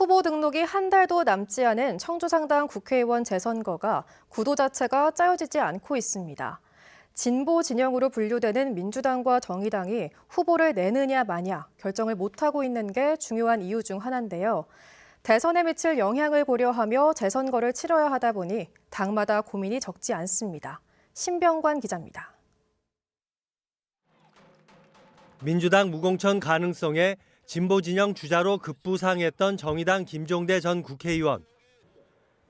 후보 등록이 한 달도 남지 않은 청주상당 국회의원 재선거가 구도 자체가 짜여지지 않고 있습니다. 진보 진영으로 분류되는 민주당과 정의당이 후보를 내느냐 마냐 결정을 못하고 있는 게 중요한 이유 중 하나인데요. 대선에 미칠 영향을 고려하며 재선거를 치러야 하다 보니 당마다 고민이 적지 않습니다. 신병관 기자입니다. 민주당 무공천 가능성에 진보 진영 주자로 급부상했던 정의당 김종대 전 국회의원.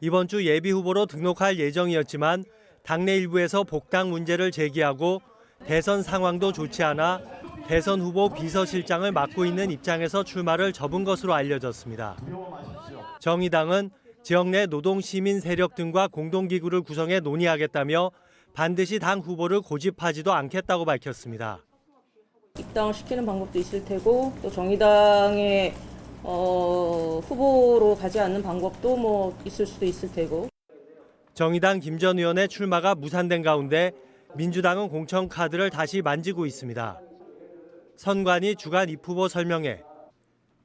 이번 주 예비 후보로 등록할 예정이었지만 당내 일부에서 복당 문제를 제기하고 대선 상황도 좋지 않아 대선 후보 비서실장을 맡고 있는 입장에서 출마를 접은 것으로 알려졌습니다. 정의당은 지역 내 노동 시민 세력 등과 공동기구를 구성해 논의하겠다며 반드시 당 후보를 고집하지도 않겠다고 밝혔습니다. 입당을 시키는 방법도 있을 테고 또 정의당의 후보로 가지 않는 방법도 있을 수도 있을 테고. 정의당 김 전 의원의 출마가 무산된 가운데 민주당은 공천 카드를 다시 만지고 있습니다. 선관위 주간 입후보 설명회,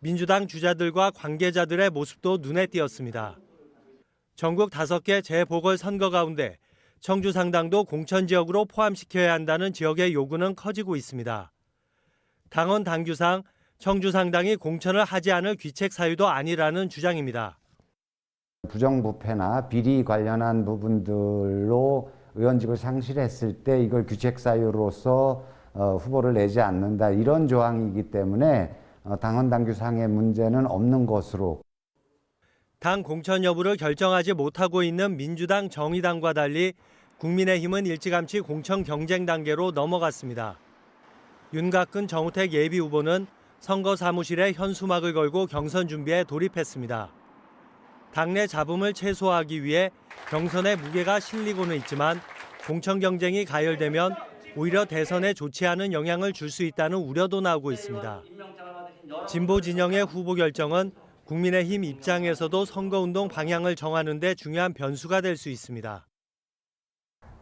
민주당 주자들과 관계자들의 모습도 눈에 띄었습니다. 전국 5개 재보궐선거 가운데 청주 상당도 공천 지역으로 포함시켜야 한다는 지역의 요구는 커지고 있습니다. 당원 당규상 청주 상당이 공천을 하지 않을 귀책 사유도 아니라는 주장입니다. 부정부패나 비리 관련한 부분들로 의원직을 상실했을 때 이걸 귀책 사유로서 후보를 내지 않는다, 이런 조항이기 때문에 당원 당규상의 문제는 없는 것으로. 당 공천 여부를 결정하지 못하고 있는 민주당, 정의당과 달리 국민의힘은 일찌감치 공천 경쟁 단계로 넘어갔습니다. 윤곽근, 정우택 예비 후보는 선거 사무실에 현수막을 걸고 경선 준비에 돌입했습니다. 당내 잡음을 최소화하기 위해 경선에 무게가 실리고는 있지만 공천 경쟁이 가열되면 오히려 대선에 좋지 않은 영향을 줄 수 있다는 우려도 나오고 있습니다. 진보 진영의 후보 결정은 국민의힘 입장에서도 선거운동 방향을 정하는 데 중요한 변수가 될 수 있습니다.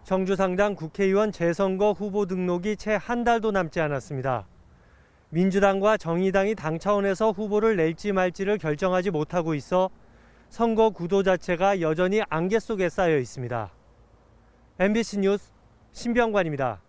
청주상당 국회의원 재선거 후보 등록이 채 한 달도 남지 않았습니다. 민주당과 정의당이 당 차원에서 후보를 낼지 말지를 결정하지 못하고 있어 선거 구도 자체가 여전히 안개 속에 쌓여 있습니다. MBC 뉴스 신병관입니다.